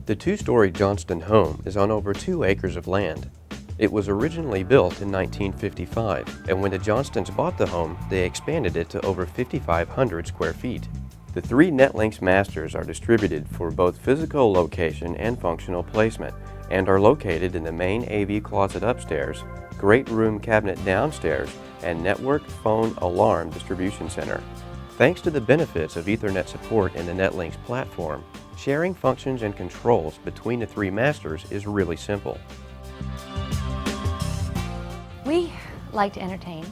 The two-story Johnston home is on over 2 acres of land. It was originally built in 1955, and when the Johnstons bought the home, they expanded it to over 5,500 square feet. The 3 NetLinks masters are distributed for both physical location and functional placement, and are located in the main AV closet upstairs, great room cabinet downstairs, and network phone alarm distribution center. Thanks to the benefits of Ethernet support in the NetLinks platform, sharing functions and controls between the 3 masters is really simple. We like to entertain,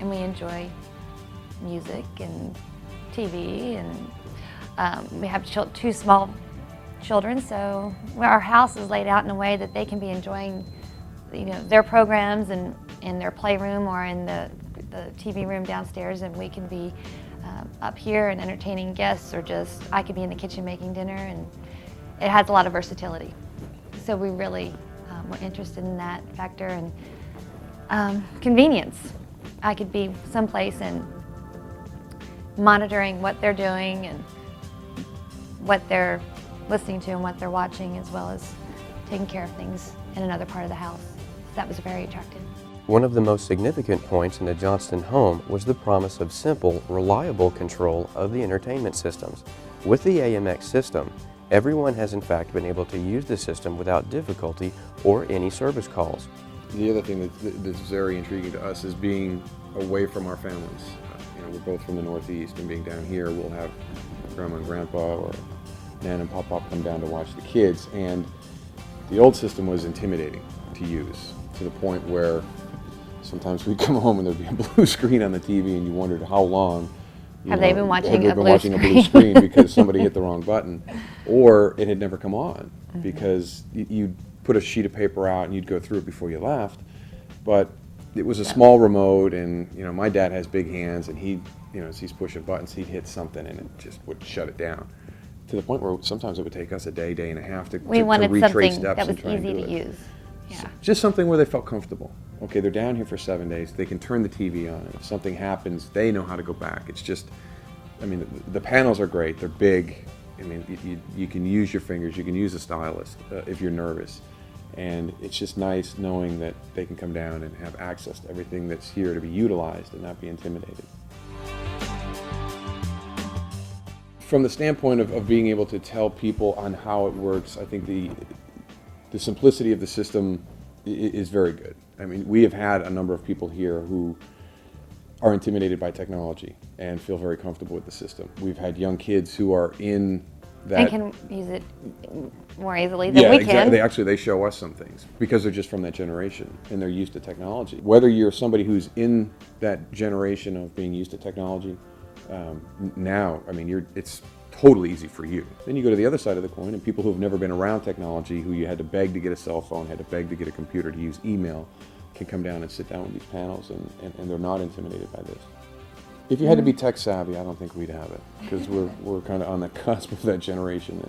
and we enjoy music and TV, and we have 2 small children, so our house is laid out in a way that they can be enjoying, their programs in their playroom or in the TV room downstairs, and we can be up here and entertaining guests, or just I could be in the kitchen making dinner, and it has a lot of versatility. So we really were interested in that factor, and convenience. I could be someplace and monitoring what they're doing and what they're listening to and what they're watching, as well as taking care of things in another part of the house. That was very attractive. One of the most significant points in the Johnston home was the promise of simple, reliable control of the entertainment systems. With the AMX system, everyone has in fact been able to use the system without difficulty or any service calls. The other thing that's very intriguing to us is being away from our families. We're both from the Northeast, and being down here, we'll have Grandma and Grandpa or Nan and Pop come down to watch the kids. And the old system was intimidating to use, to the point where sometimes we'd come home and there'd be a blue screen on the TV, and you wondered how long have they been watching a blue screen because somebody hit the wrong button, or it had never come on because you'd put a sheet of paper out and you'd go through it before you left. But it was a small remote, and my dad has big hands, and he, as he's pushing buttons, he'd hit something and it just would shut it down. To the point where sometimes it would take us a day and a half to retrace steps and try and do it. We wanted something that was easy to use. Yeah. Just something where they felt comfortable. Okay, they're down here for 7 days. They can turn the TV on. If something happens, they know how to go back. It's just, the panels are great. They're big. You can use your fingers. You can use a stylus if you're nervous. And it's just nice knowing that they can come down and have access to everything that's here to be utilized and not be intimidated. From the standpoint of being able to tell people on how it works, I think the simplicity of the system is very good. We have had a number of people here who are intimidated by technology and feel very comfortable with the system. We've had young kids who are in that and can use it more easily than we can. Exactly. They show us some things because they're just from that generation and they're used to technology. Whether you're somebody who's in that generation of being used to technology, now, it's totally easy for you. Then you go to the other side of the coin, and people who have never been around technology, who you had to beg to get a cell phone, had to beg to get a computer, to use email, can come down and sit down with these panels, and they're not intimidated by this. If you had to be tech savvy, I don't think we'd have it, because we're kind of on the cusp of that generation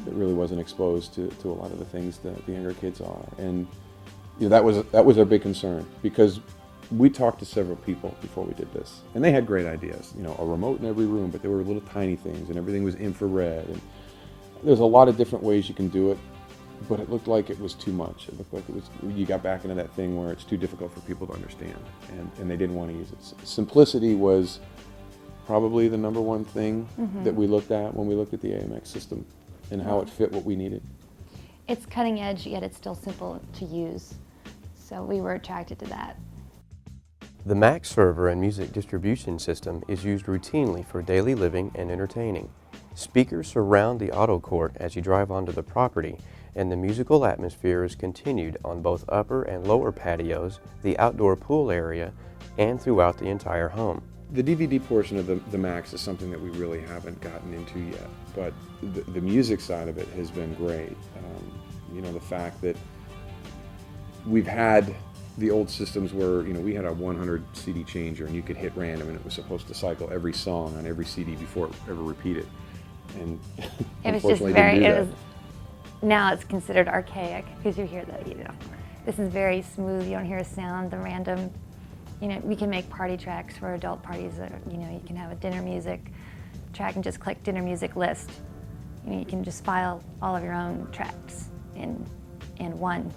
that really wasn't exposed to a lot of the things that the younger kids are. And that was our big concern, because we talked to several people before we did this, and they had great ideas. A remote in every room, but they were little tiny things, and everything was infrared. And there's a lot of different ways you can do it, but it looked like it was too much. It looked like you got back into that thing where it's too difficult for people to understand, and they didn't want to use it. Simplicity was probably the number one thing that we looked at when we looked at the AMX system and how it fit what we needed. It's cutting edge, yet it's still simple to use, so we were attracted to that. The Mac server and music distribution system is used routinely for daily living and entertaining. Speakers surround the auto court as you drive onto the property, and the musical atmosphere is continued on both upper and lower patios, the outdoor pool area, and throughout the entire home. The DVD portion of the Macs is something that we really haven't gotten into yet, but the music side of it has been great. The fact that we've had the old systems where, we had a 100 CD changer, and you could hit random, and it was supposed to cycle every song on every CD before it ever repeated. And it was just very, now it's considered archaic, because you hear that, this is very smooth, you don't hear a sound, the random, we can make party tracks for adult parties, you can have a dinner music track and just click dinner music list. You can just file all of your own tracks in one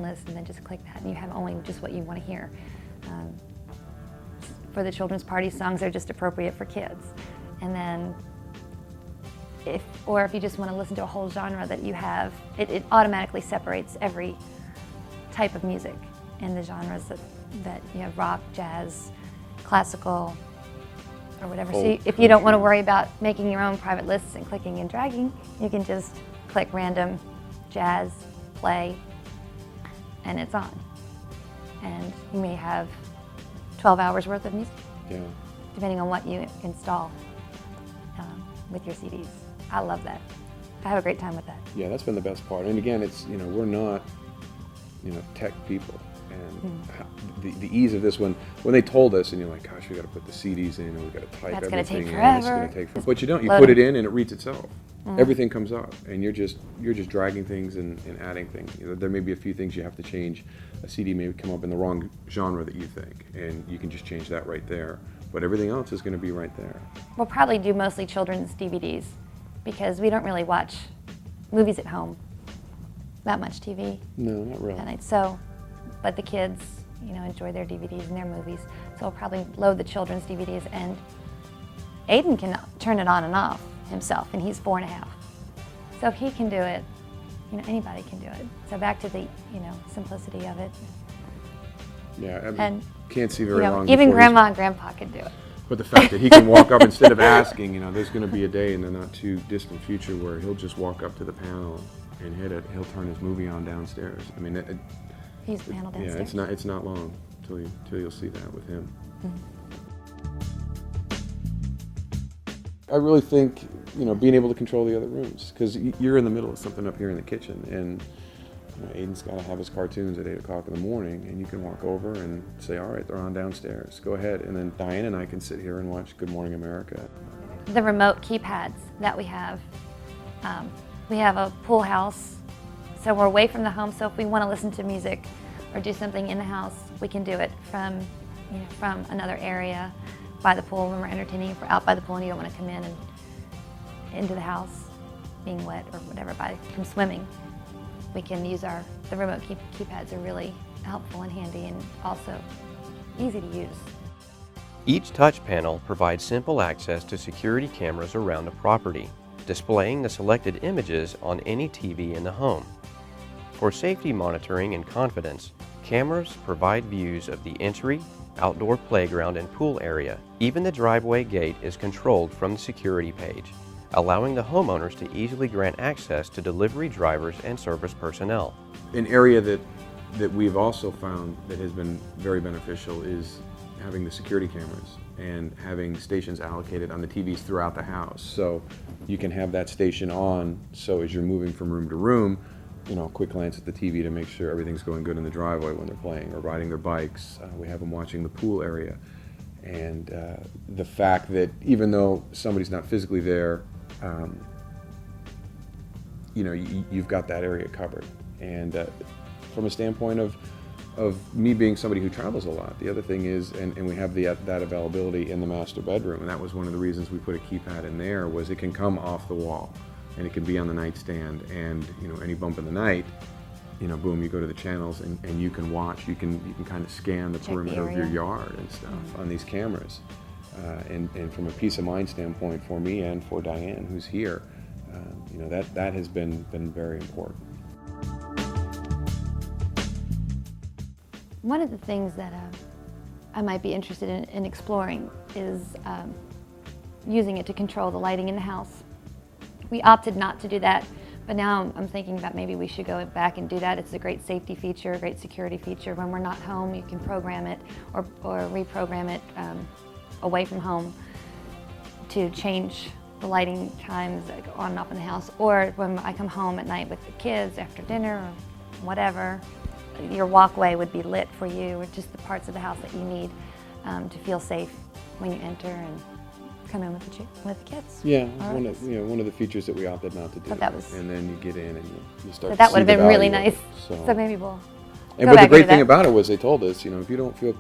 list, and then just click that, and you have only just what you want to hear. For the children's party, songs are just appropriate for kids. And then if you just want to listen to a whole genre that you have, it automatically separates every type of music in the genres that you have: rock, jazz, classical, or whatever. So if you don't want to worry about making your own private lists and clicking and dragging, you can just click random, jazz, play, and it's on. And you may have 12 hours worth of music, depending on what you install with your CDs. I love that. I have a great time with that. Yeah, that's been the best part. And again, it's, we're not, tech people. And the ease of this, when they told us, and you're like, gosh, we got to put the CDs in, and we got to type That's everything take in. It's forever. going to take forever. But you don't. You put it in, and it reads itself. Everything comes up, and you're just dragging things and adding things. There may be a few things you have to change. A CD may come up in the wrong genre that you think, and you can just change that right there. But everything else is going to be right there. We'll probably do mostly children's DVDs, because we don't really watch movies at home. That much TV. No, not really. At night. So, but the kids, enjoy their DVDs and their movies. So we'll probably load the children's DVDs, and Aiden can turn it on and off himself, and he's 4.5. So if he can do it, anybody can do it. So back to the, simplicity of it. Yeah, and can't see very long. Even Grandma and Grandpa can do it. But the fact that he can walk up instead of asking, there's going to be a day in the not too distant future where he'll just walk up to the panel and hit it. He'll turn his movie on downstairs. I mean, he's the panel downstairs. Yeah, it's not long till you'll see that with him. I really think being able to control the other rooms, because you're in the middle of something up here in the kitchen, and Aiden's got to have his cartoons at 8 o'clock in the morning, and you can walk over and say, all right, they're on downstairs, go ahead. And then Diane and I can sit here and watch Good Morning America. The remote keypads that we have a pool house, so we're away from the home, so if we want to listen to music or do something in the house, we can do it from another area by the pool when we're entertaining. If we're out by the pool and you don't want to come in and into the house being wet or whatever from swimming, we can use the remote keypads are really helpful and handy, and also easy to use. Each touch panel provides simple access to security cameras around the property, displaying the selected images on any TV in the home. For safety monitoring and confidence, cameras provide views of the entry, outdoor playground, and pool area. Even the driveway gate is controlled from the security page, allowing the homeowners to easily grant access to delivery drivers and service personnel. An area that we've also found that has been very beneficial is having the security cameras and having stations allocated on the TVs throughout the house. So you can have that station on, so as you're moving from room to room, a quick glance at the TV to make sure everything's going good in the driveway when they're playing or riding their bikes. We have them watching the pool area. And the fact that even though somebody's not physically there, you've got that area covered. And from a standpoint of me being somebody who travels a lot, the other thing is, and we have that availability in the master bedroom, and that was one of the reasons we put a keypad in there, was it can come off the wall and it can be on the nightstand, and any bump in the night, boom, you go to the channels and you can watch, you can kind of scan the perimeter of your yard and stuff on these cameras. And from a peace of mind standpoint for me and for Diane, who's here, that has been very important. One of the things that I might be interested in exploring is using it to control the lighting in the house. We opted not to do that, but now I'm thinking that maybe we should go back and do that. It's a great safety feature, a great security feature. When we're not home, you can program it or reprogram it away from home to change the lighting times that go on and off in the house. Or when I come home at night with the kids after dinner or whatever, your walkway would be lit for you, or just the parts of the house that you need to feel safe when you enter and come in with the kids. Yeah, one of the features that we opted not to do. But that was, and then you get in and you start. But that to would have see the been really value of nice. it. So maybe we'll And Go but the back great into thing that. about it was they told us, if you don't feel,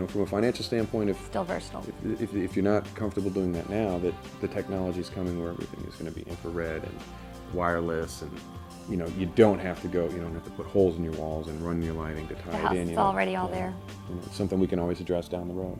from a financial standpoint, Still versatile. if you're not comfortable doing that now, that the technology is coming where everything is going to be infrared and wireless, and you don't have to put holes in your walls and run your lighting to tie The it house in. is already all there. It's something we can always address down the road.